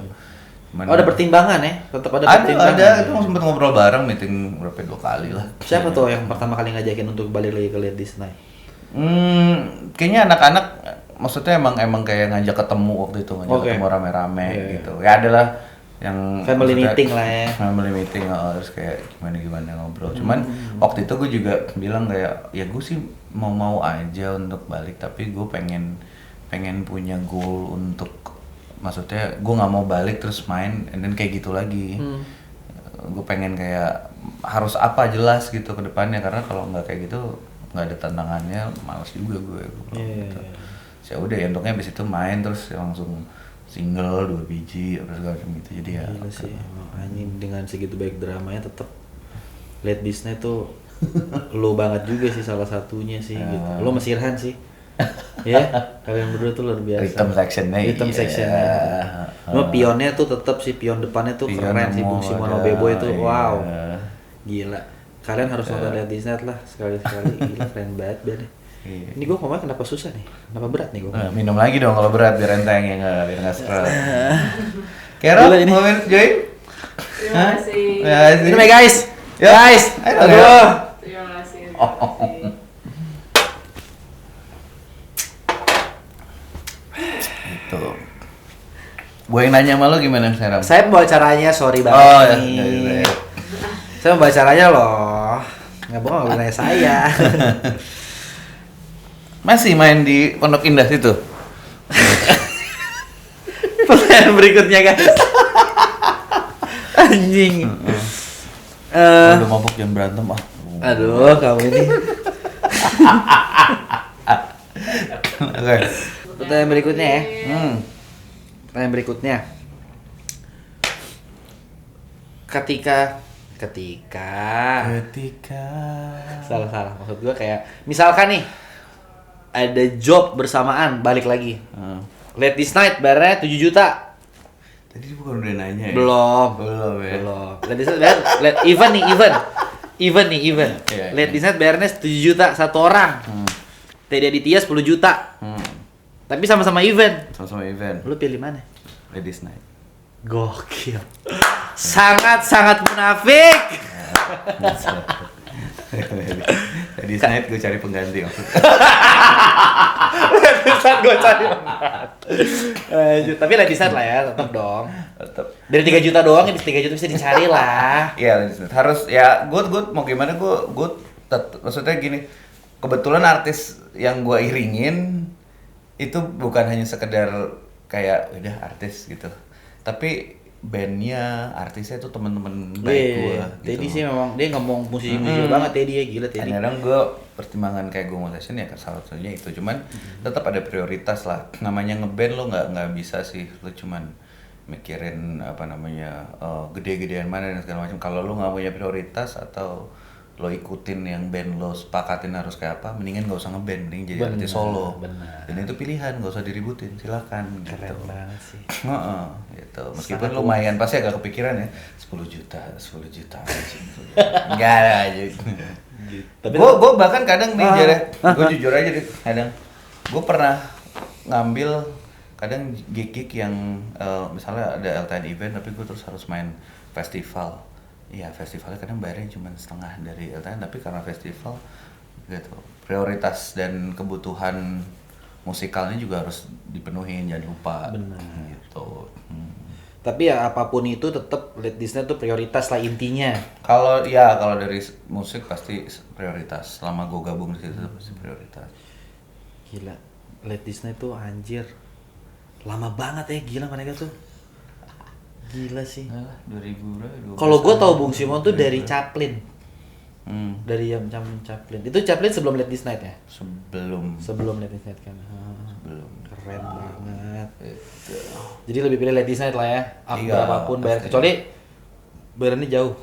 Cuman, Oh, ada pertimbangan ya, tetap ada pertimbangan. ada itu sempat ngobrol bareng, meeting berapa 2 kali lah. Siapa tuh yang pertama kali ngajakin untuk balik lagi ke Ladies Night? Kayaknya anak-anak maksudnya emang kayak ngajak ketemu waktu itu, ngajak Oke. ketemu rame-rame Iya, gitu. Ya adalah yang Family maksudnya meeting lah ya. Family meeting, terus kayak gimana ngobrol. Cuman waktu itu gue juga bilang kayak ya gue sih mau aja untuk balik, tapi gue pengen punya goal untuk, maksudnya gue nggak mau balik terus main and then kayak gitu lagi. Gue pengen kayak harus apa jelas gitu ke depannya, karena kalau nggak kayak gitu nggak ada tantangannya, malas juga gue gitu. Ya udah ya, untuknya abis itu main terus langsung single 2 biji apa segala macam gitu, jadi ya Gila sih, makanya dengan segitu baik dramanya tetap Ladies Night tuh lo banget juga sih, salah satunya sih gitu. Lo sama Sirhan sih. Ya, kalian berdua tuh luar biasa. Rhythm sectionnya, Rhythm iya. sectionnya. Cuma pionnya tuh tetap sih, pion depannya tuh Pion keren sih, mau Bung Simono ada, Bebo itu, iya. wow. Gila. Kalian harus nonton Ladies Night lah sekali-sekali. Gila, keren banget bandnya. Iya. Ini gue ngomongnya kenapa susah nih? Kenapa berat nih gue? Minum lagi dong kalau berat biar enteng ya, biar nggak stres. Kero, Gila ini. mau join? Terima kasih. Minum ya guys. Ya. Guys. Ayo, Aduh. ya. Terima kasih. Itu. Gue yang nanya sama lo gimana sekarang? Saya membawa caranya, sorry banget Oh, ya, nih. ya. Saya membawa caranya loh. Nggak bohong, nggak nanya saya. Masih main di Pondok Indah situ? Pertanyaan berikutnya guys. Anjing. Udah mabuk jam berantem ah. Aduh, kamu ini. Oke. Pertanyaan berikutnya ya. Hmm. Pertanyaan berikutnya. Ketika Ketika salah maksud gue kayak misalkan nih ada job bersamaan, balik lagi. Hmm. Late This Night bayarnya 7 juta. Tadi bukan udah nanya ya? Belum. Belum ya? Belum. Late This Night bayar, event. Iya, Late iya. This Night bayarnya 7 juta satu orang. Teddy Aditya 10 juta. Tapi sama-sama event. Sama-sama event. Lu pilih mana? Ladies Night. Gokil. Sangat munafik. Ladies Night gue cari pengganti maksudnya. Saat gue cari. Tapi Ladies Night lah ya, tetap dong. Tetap. Dari 3 juta doang, ya 3 juta bisa dicari lah. Iya, Ladies Night. Harus ya gue mau gimana gue maksudnya gini. Kebetulan artis yang gue iringin itu bukan hanya sekedar kayak udah artis gitu. Tapi bandnya, artisnya itu teman-teman baik gue gitu. Teddy sih memang dia ngomong musisi-musisi banget Teddy ya, gila Teddy. Kadang gue pertimbangan kayak gue mau session ya salah satunya itu, cuman tetap ada prioritas lah. Namanya ngeband lo nggak bisa sih lo cuman mikirin apa namanya gede-gedean mana dan segala macam. Kalau lo nggak punya prioritas atau lo ikutin yang band lo sepakatin harus kayak apa, mendingan gak usah ngeband, mending jadi artis solo. Benar. Dan itu pilihan, gak usah diributin, silakan. Keren gitu. banget sih. Gitu. Meskipun Sangat lumayan pasti agak kepikiran ya, 10 juta anjing. Enggak lah anjing. Tapi Gue bahkan kadang nih Jare, gue jujur aja deh, kadang gue pernah ngambil kadang gig-gig yang misalnya ada LTN event tapi gue terus harus main festival. Iya, festivalnya kadang bayarnya cuma setengah dari LTN, tapi karena festival gitu, prioritas dan kebutuhan musikalnya juga harus dipenuhin, jangan lupa. Benar. Gitu. Tapi ya apapun itu tetap Late This Night itu prioritas lah intinya. Kalau dari musik pasti prioritas. Selama gue gabung di situ pasti prioritas. Gila, Late This Night tuh anjir. Lama banget ya, gila mereka tuh. Gila sih. 2000 berapa? Kalau gue tau Bung Simon tuh dari Chaplin. Hmm, Dari yang Chaplin. Itu Chaplin sebelum Late This Night ya? sebelum Late This Night kan. belum. Keren banget. Itu. Jadi lebih pilih Late This Night lah ya. Iya, Berapapun bayar, pasti. kecuali bayarannya jauh.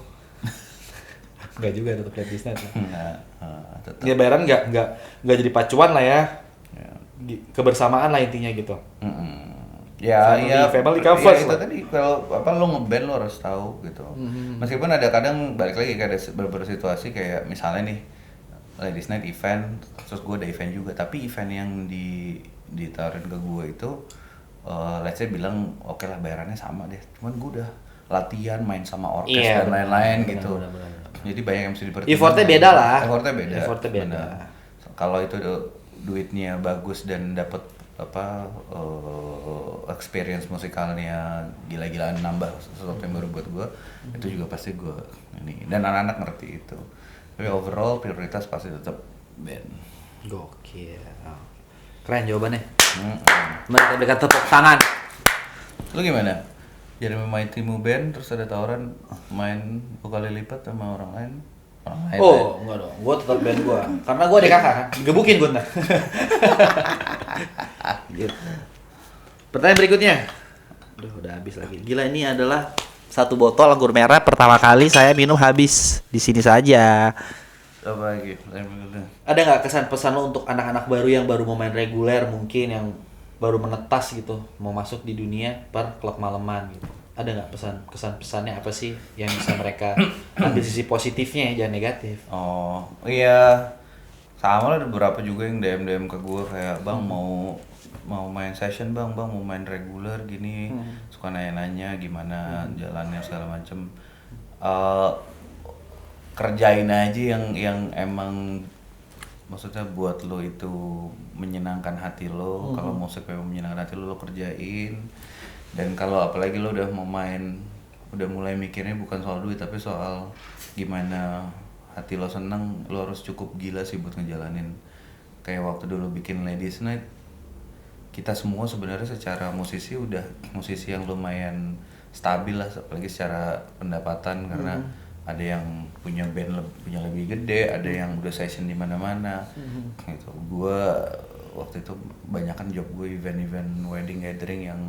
Enggak juga tetap Late This Night lah. Tetap. Ya bayaran enggak jadi pacuan lah ya. Ya. Kebersamaan lah intinya gitu. Ya, Family cover ya, itu lah. tadi kalau apa lo ngeband lo harus tahu gitu. Meskipun ada kadang balik lagi kayak ada beberapa situasi kayak misalnya nih Ladies Night event, terus gue ada event juga, tapi event yang ditawarin ke gue itu let's say bilang oke lah bayarannya sama deh, cuman gue udah latihan main sama orkes Iya, dan benar, lain-lain benar, gitu. benar. Jadi banyak yang mesti dipertimbangkan. Effortnya beda lah. Effortnya beda. Effortnya beda. Benar. Kalau itu duitnya bagus dan dapat apa experience musikalnya gila-gilaan, nambah sesuatu yang baru buat gue, itu juga pasti gue ini, dan anak-anak ngerti itu. Tapi overall prioritas pasti tetap band. Gokil. Keren jawabannya. Mm-mm. Mari kita berikan tepuk tangan. Lu gimana? Jadi Mighty Mu Band terus ada tawaran main 2 kali lipat sama orang lain? Orang lain Oh, enggak dong. Gua tetap band gua. Karena gua ada kakak kan. Digebukin gua ntar. Gitu. Pertanyaan berikutnya. Aduh, udah habis lagi. Gila, ini adalah satu botol anggur merah pertama kali saya minum habis di sini saja. Apa lagi? Lain berikutnya. Ada nggak kesan pesan lo untuk anak-anak baru yang baru mau main reguler, mungkin yang baru menetas gitu, mau masuk di dunia per klub maleman gitu? Ada nggak kesan pesannya apa sih yang bisa mereka ambil sisi positifnya ya, jangan negatif? Oh iya, sama lah, ada beberapa juga yang DM ke gue kayak bang mau main session bang mau main reguler gini, suka nanya-nanya gimana jalannya segala macem. Kerjain aja yang emang maksudnya buat lo itu menyenangkan hati lo. Kalau musik memang menyenangkan hati lo kerjain. Dan kalau apalagi lo udah mau main, udah mulai mikirnya bukan soal duit tapi soal gimana hati lo seneng, lo harus cukup gila sih buat ngejalanin. Kayak waktu dulu bikin Ladies Night, kita semua sebenarnya secara musisi udah musisi yang lumayan stabil lah, apalagi secara pendapatan karena ada yang punya band punya lebih gede, ada yang udah session di mana-mana. Gitu. Gua waktu itu banyakan job gue event-event wedding gathering yang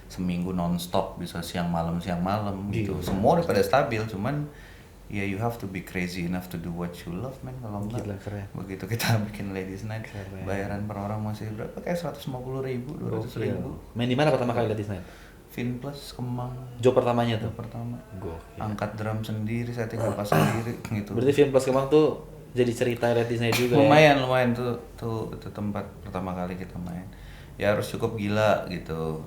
seminggu nonstop, bisa siang malam gitu. Semua udah pada stabil, cuman ya you have to be crazy enough to do what you love, man. Kalau enggak, Gila, keren. begitu kita bikin Ladies Night, Keren. bayaran per orang masih berapa? Kayak 150.000, 200.000. Main di mana pertama kali Ladies Night? Fin Plus Kemang. Job pertamanya tuh. Pertama. Gokil. Angkat drum sendiri, setting pas sendiri gitu. Berarti Film Plus Kemang tuh jadi cerita Ladies Night juga Lumayan tuh itu tempat pertama kali kita main. Ya harus cukup gila gitu.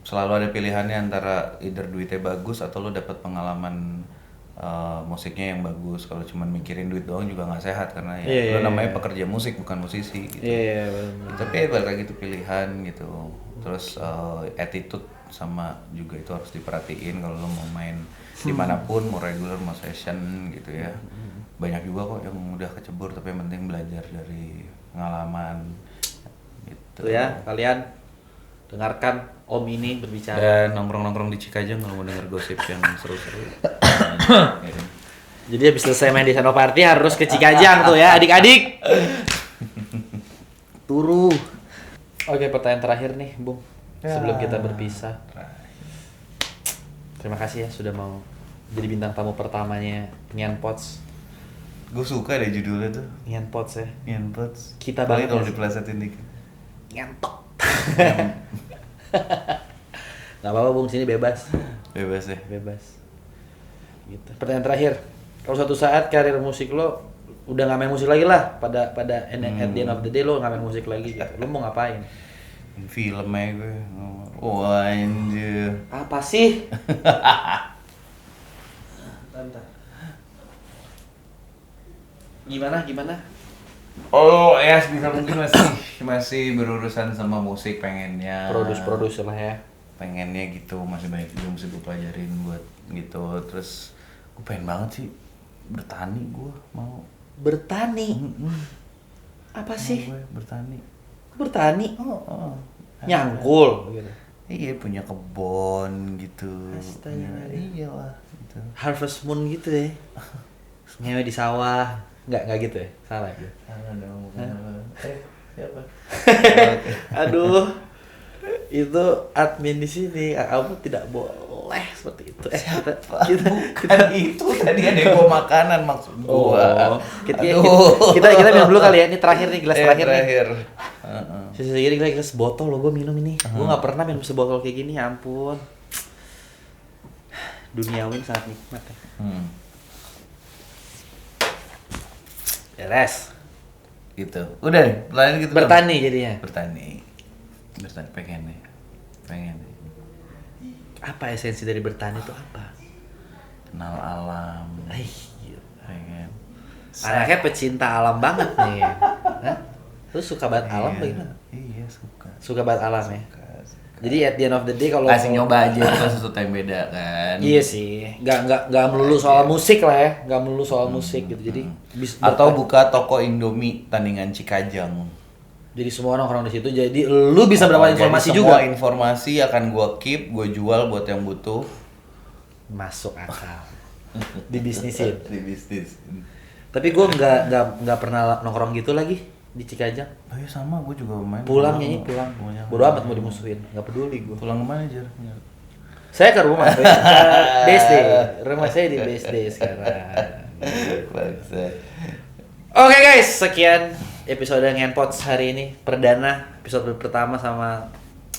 Selalu ada pilihannya antara either duitnya bagus atau lo dapat pengalaman musiknya yang bagus. Kalau cuma mikirin duit doang juga nggak sehat karena ya lo namanya pekerja musik bukan musisi gitu. Iya, benar. Tapi ya balik lagi itu pilihan gitu. Terus attitude sama juga itu harus diperhatiin kalau lo mau main dimanapun, mau regular mau session gitu ya. Banyak juga kok yang udah kecebur tapi yang penting belajar dari pengalaman gitu. Tuh ya, kalian dengarkan Om ini berbicara. Dan nongkrong-nongkrong di Cikajang kalau mau denger gosip yang seru-seru. Jadi habis selesai main di Senopati harus ke Cikajang tuh ya, adik-adik. Turu. Oke, pertanyaan terakhir nih, Bung. Sebelum kita berpisah. Terima kasih ya sudah mau jadi bintang tamu pertamanya Nyan Pots. Gue suka deh judulnya tuh. Nyan Pots ya. Nyan Pots. Kita Apalagi banget kalau ya. diplesetin dikit. Nyantok. Gak apa-apa Bung, sini bebas. Bebas deh. Bebas. Gitu. Pertanyaan terakhir. Kalau suatu saat karir musik lo udah nggak main musik lagi lah, pada at the end of the day lo nggak main musik lagi gitu. Lo mau ngapain? Film aja gue. Wah anjir. Apa sih? Bentar. Gimana? Oh ya bisa mungkin masih berurusan sama musik pengennya. Produce lah ya. Pengennya gitu, masih banyak juga mesti gue pelajarin buat gitu. Terus gue pengen banget sih bertani, gue mau Bertani. Apa sih? gue bertani. Bertani? Oh. Nyangkul gitu. Iya punya kebun gitu. Astaga. Iya lah gitu. Harvest Moon gitu ya. Ngewe di sawah. Enggak gitu ya? Salah ya? Salah dong, bukan apa. Siapa? Aduh. Itu admin di sini. Kamu tidak boleh seperti itu. Kita Kan itu tadi ada yang bawa makanan maksud gua. Kita minum dulu kali ya. Ini terakhir nih, gelas terakhir nih. Terakhir. Sisa gini gelas botol loh, gue minum ini. Gue nggak pernah minum sebotol kayak gini, ya ampun. Duniawi sangat nikmat ya. Beres. Gitu. Udah, pertanyaan gitu. Bertani jadinya. Bertani pengen nih. Apa esensi dari bertani itu apa? Kenal alam. Gila. Pengen. Anaknya pecinta alam banget nih. Hah? Lu suka banget alam Iya. bagaimana? Iya, suka. Suka banget alam ya. Suka. Jadi at the end of the day kalau Kasih nyoba aja itu sesuatu yang beda kan. Iya sih, nggak melulu soal musik lah ya, nggak melulu soal musik gitu. Jadi Atau buka toko Indomie tandingan Cikajang. jadi semua nongkrong di situ. Jadi lu bisa dapat informasi Jadi juga. semua informasi akan gua keep, gua jual buat yang butuh. Masuk akal. Dibisnisin. Di bisnis. Tapi gue nggak pernah nongkrong gitu lagi di Cikajang. Oh iya sama, gua juga main. Pulang Bodo amat mau dimusuhin, nggak peduli gue. Pulang kemana aja? Saya ke rumah, ke BSD. Rumah saya di BSD sekarang. Bangsat. Oke guys, sekian episode Ngenpots hari ini. Perdana, episode pertama sama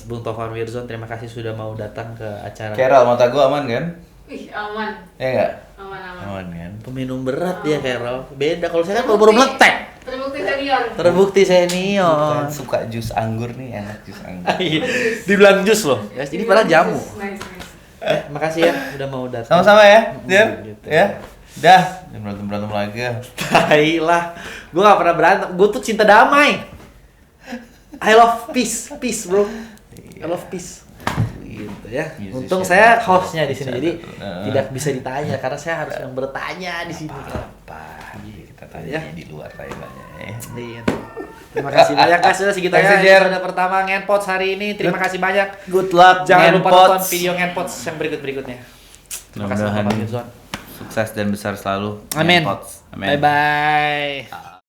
Bung Tovan Wirzon. Terima kasih sudah mau datang ke acara. Carol, mata gua aman kan? Wih, aman. Ya enggak? Aman. Aman kan? Peminum berat dia, Carol. Beda, kalau saya kan baru meletek. Terbukti senior. Terbukti senior. Suka jus anggur nih, enak jus anggur. Dibilang jus loh. Ya, ini padahal jamu. Nice. Makasih ya udah mau datang. Sama-sama ya, Dir. Gitu. Ya. Dah, jangan berantem lagi ya. Tai lah. Gue gak pernah berantem. Gue tuh cinta damai. I love peace, bro. I love peace. Gitu ya. Untung saya hostnya di sini, jadi tidak bisa ditanya karena saya harus yang bertanya di sini. Apa? Kita tanya di luar tanya ya. Iya. Terima kasih banyak guys, sudah segitu ya episode pertama Ngenpots hari ini. Terima kasih banyak. Good luck. Jangan lupa nonton video Ngenpots yang berikutnya. Terima kasih Pak Wirzon. Sukses dan besar selalu. Amin. Ngenpots. Amin. Bye bye.